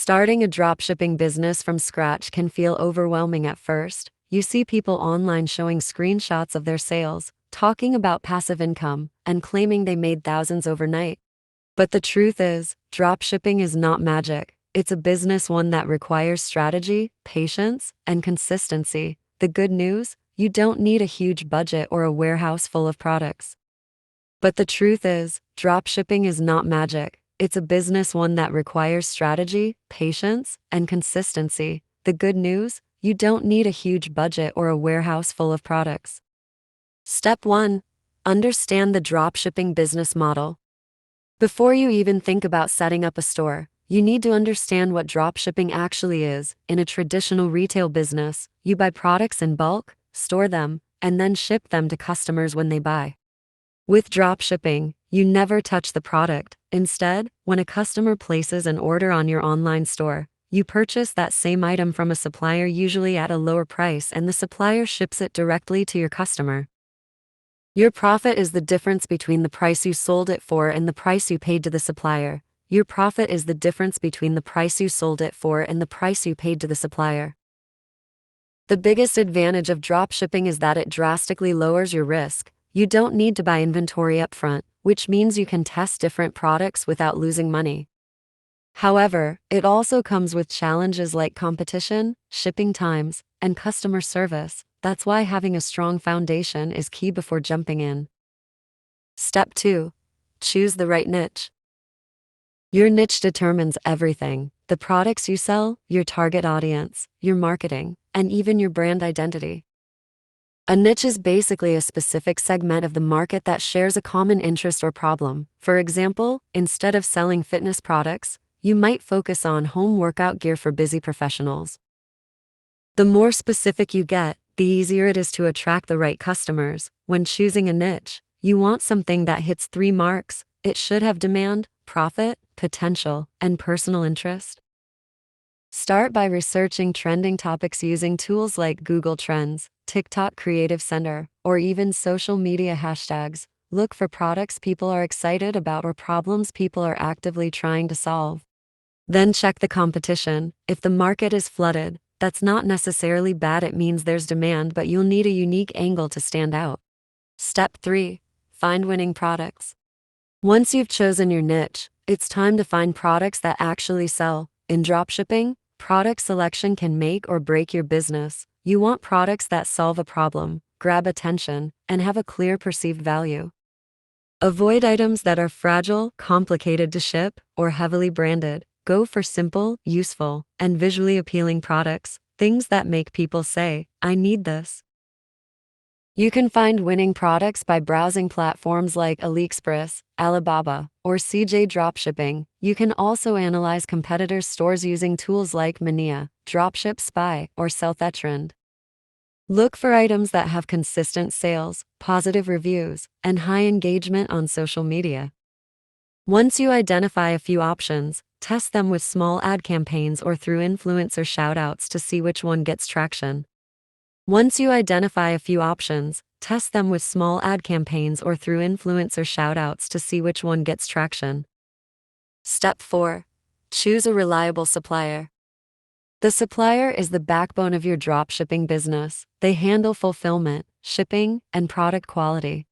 Starting a dropshipping business from scratch can feel overwhelming at first. You see people online showing screenshots of their sales, talking about passive income, and claiming they made thousands overnight. But the truth is, dropshipping is not magic. It's a business one that requires strategy, patience, and consistency. The good news? You don't need a huge budget or a warehouse full of products. But the truth is, dropshipping is not magic. It's a business one that requires strategy, patience, and consistency. The good news? You don't need a huge budget or a warehouse full of products. Step 1. Understand the dropshipping business model. Before you even think about setting up a store, you need to understand what dropshipping actually is. In a traditional retail business, you buy products in bulk, store them, and then ship them to customers when they buy. With dropshipping, you never touch the product. Instead, when a customer places an order on your online store, you purchase that same item from a supplier, usually at a lower price, and the supplier ships it directly to your customer. Your profit is the difference between the price you sold it for and the price you paid to the supplier. Your profit is the difference between the price you sold it for and the price you paid to the supplier. The biggest advantage of dropshipping is that it drastically lowers your risk. You don't need to buy inventory upfront, which means you can test different products without losing money. However, it also comes with challenges like competition, shipping times, and customer service. That's why having a strong foundation is key before jumping in. Step 2. Choose the right niche. Your niche determines everything: the products you sell, your target audience, your marketing, and even your brand identity. A niche is basically a specific segment of the market that shares a common interest or problem. For example, instead of selling fitness products, you might focus on home workout gear for busy professionals. The more specific you get, the easier it is to attract the right customers. When choosing a niche, you want something that hits 3 marks. It should have demand, profit, potential, and personal interest. Start by researching trending topics using tools like Google Trends, TikTok Creative Center, or even social media hashtags. Look for products people are excited about or problems people are actively trying to solve. Then check the competition. If the market is flooded, that's not necessarily bad. It means there's demand, but you'll need a unique angle to stand out. Step 3. Find winning products. Once you've chosen your niche, it's time to find products that actually sell. In dropshipping, product selection can make or break your business. You want products that solve a problem, grab attention, and have a clear perceived value. Avoid items that are fragile, complicated to ship, or heavily branded. Go for simple, useful, and visually appealing products, things that make people say, "I need this." You can find winning products by browsing platforms like AliExpress, Alibaba, or CJ Dropshipping. You can also analyze competitors' stores using tools like Mania, Dropship Spy, or Sellthetrend. Look for items that have consistent sales, positive reviews, and high engagement on social media. Once you identify a few options, test them with small ad campaigns or through influencer shoutouts to see which one gets traction. Once you identify a few options, test them with small ad campaigns or through influencer shoutouts to see which one gets traction. Step 4. Choose a reliable supplier. The supplier is the backbone of your dropshipping business. They handle fulfillment, shipping, and product quality.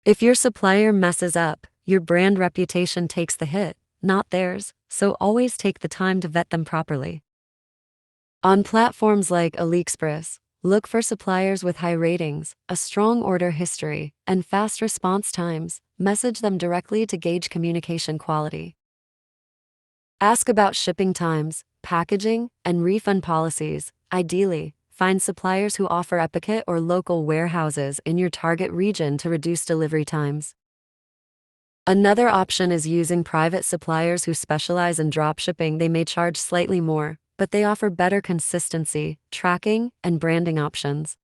If your supplier messes up, your brand reputation takes the hit, not theirs, so always take the time to vet them properly. On platforms like AliExpress, look for suppliers with high ratings, a strong order history, and fast response times. Message them directly to gauge communication quality. Ask about shipping times, packaging, and refund policies. Ideally, find suppliers who offer etiquette or local warehouses in your target region to reduce delivery times. Another option is using private suppliers who specialize in dropshipping. They may charge slightly more, but they offer better consistency, tracking, and branding options.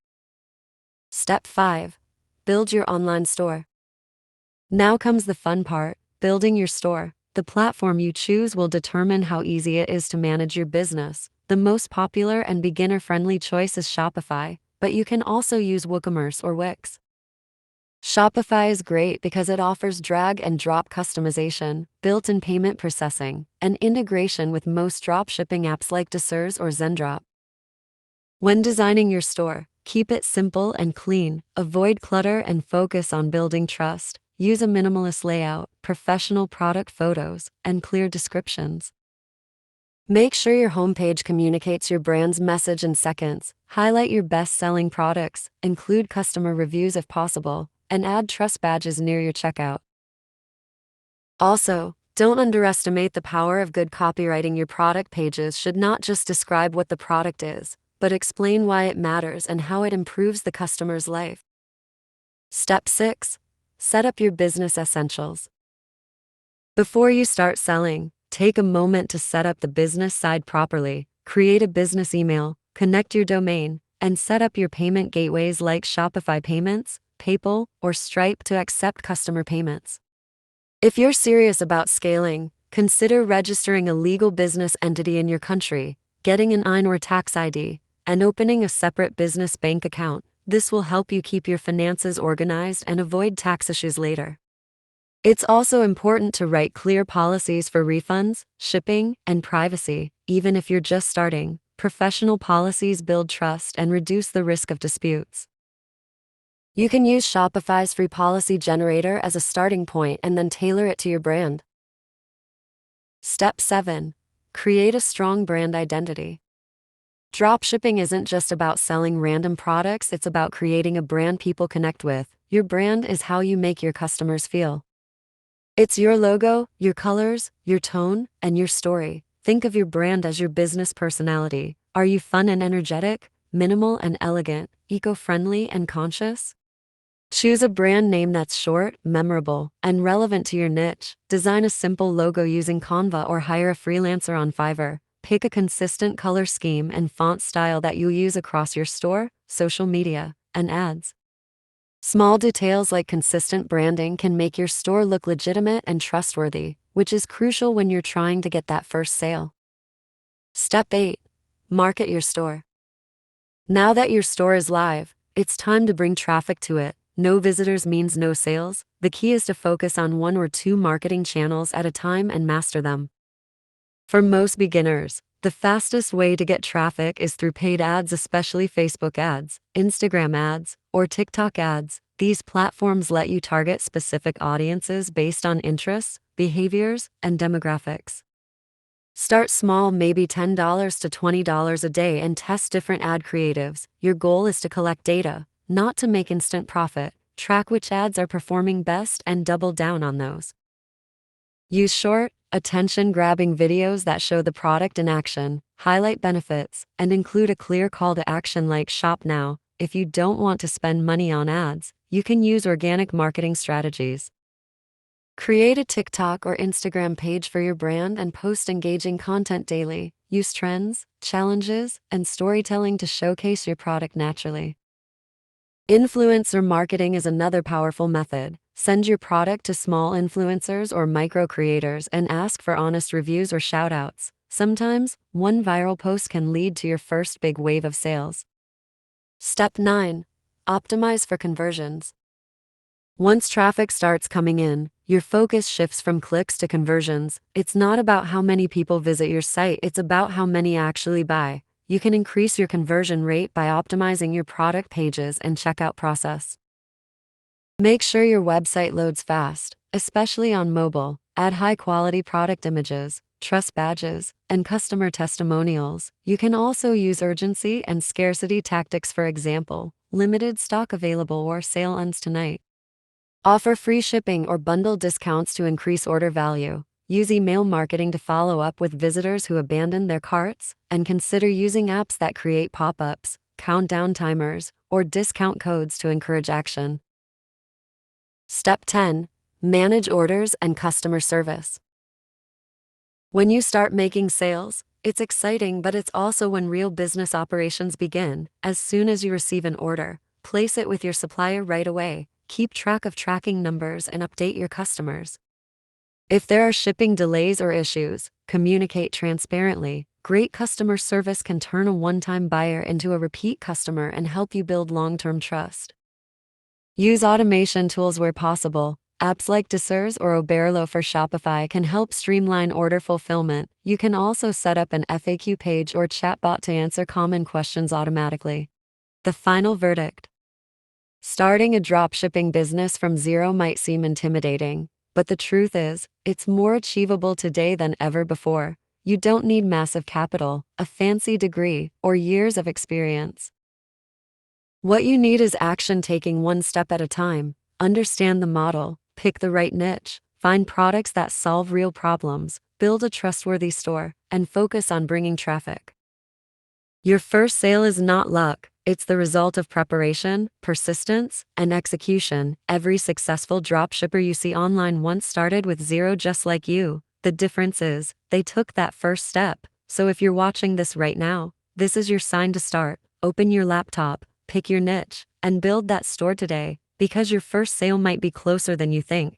Step 5. Build your online store. Now comes the fun part: building your store. The platform you choose will determine how easy it is to manage your business. The most popular and beginner-friendly choice is Shopify, but you can also use WooCommerce or Wix. Shopify is great because it offers drag and drop customization, built-in payment processing, and integration with most dropshipping apps like Desi or Zendrop. When designing your store, keep it simple and clean, avoid clutter and focus on building trust. Use a minimalist layout, professional product photos, and clear descriptions. Make sure your homepage communicates your brand's message in seconds. Highlight your best-selling products, include customer reviews if possible, and add trust badges near your checkout. Also, don't underestimate the power of good copywriting. Your product pages should not just describe what the product is, but explain why it matters and how it improves the customer's life. Step 6. Set up your business essentials. Before you start selling, take a moment to set up the business side properly. Create a business email, connect your domain, and set up your payment gateways like Shopify Payments, PayPal, or Stripe to accept customer payments. If you're serious about scaling, consider registering a legal business entity in your country, getting an IN or tax ID, and opening a separate business bank account. This will help you keep your finances organized and avoid tax issues later. It's also important to write clear policies for refunds, shipping, and privacy. Even if you're just starting, professional policies build trust and reduce the risk of disputes. You can use Shopify's free policy generator as a starting point and then tailor it to your brand. Step 7. Create a strong brand identity. Dropshipping isn't just about selling random products, it's about creating a brand people connect with. Your brand is how you make your customers feel. It's your logo, your colors, your tone, and your story. Think of your brand as your business personality. Are you fun and energetic, minimal and elegant, eco-friendly and conscious? Choose a brand name that's short, memorable, and relevant to your niche. Design a simple logo using Canva or hire a freelancer on Fiverr. Pick a consistent color scheme and font style that you'll use across your store, social media, and ads. Small details like consistent branding can make your store look legitimate and trustworthy, which is crucial when you're trying to get that first sale. Step 8. Market your store. Now that your store is live, it's time to bring traffic to it. No visitors means no sales. The key is to focus on 1 or 2 marketing channels at a time and master them. For most beginners, the fastest way to get traffic is through paid ads, especially Facebook ads, Instagram ads, or TikTok ads. These platforms let you target specific audiences based on interests, behaviors, and demographics. Start small, maybe $10 to $20 a day, and test different ad creatives. Your goal is to collect data, not to make instant profit. Track which ads are performing best and double down on those. Use short, attention-grabbing videos that show the product in action, highlight benefits, and include a clear call to action like shop now. If you don't want to spend money on ads, you can use organic marketing strategies. Create a TikTok or Instagram page for your brand and post engaging content daily. Use trends, challenges, and storytelling to showcase your product naturally. Influencer marketing is another powerful method. Send your product to small influencers or micro creators and ask for honest reviews or shoutouts. Sometimes, one viral post can lead to your first big wave of sales. Step 9. Optimize for conversions. Once traffic starts coming in, your focus shifts from clicks to conversions. It's not about how many people visit your site, it's about how many actually buy. You can increase your conversion rate by optimizing your product pages and checkout process. Make sure your website loads fast, especially on mobile. Add high-quality product images, trust badges, and customer testimonials. You can also use urgency and scarcity tactics, for example, limited stock available or sale ends tonight. Offer free shipping or bundle discounts to increase order value. Use email marketing to follow up with visitors who abandon their carts, and consider using apps that create pop-ups, countdown timers, or discount codes to encourage action. Step 10. Manage orders and customer service. When you start making sales, it's exciting, but it's also when real business operations begin. As soon as you receive an order, place it with your supplier right away. Keep track of tracking numbers and update your customers. If there are shipping delays or issues, communicate transparently. Great customer service can turn a one-time buyer into a repeat customer and help you build long-term trust. Use automation tools where possible. Apps like Desers or Oberlo for Shopify can help streamline order fulfillment. You can also set up an FAQ page or chatbot to answer common questions automatically. The final verdict. Starting a dropshipping business from zero might seem intimidating, but the truth is, it's more achievable today than ever before. You don't need massive capital, a fancy degree, or years of experience. What you need is action, taking one step at a time. Understand the model, pick the right niche, find products that solve real problems, build a trustworthy store, and focus on bringing traffic. Your first sale is not luck, it's the result of preparation, persistence, and execution. Every successful dropshipper you see online once started with zero, just like you. The difference is, they took that first step. So if you're watching this right now, this is your sign to start. Open your laptop, pick your niche, and build that store today, because your first sale might be closer than you think.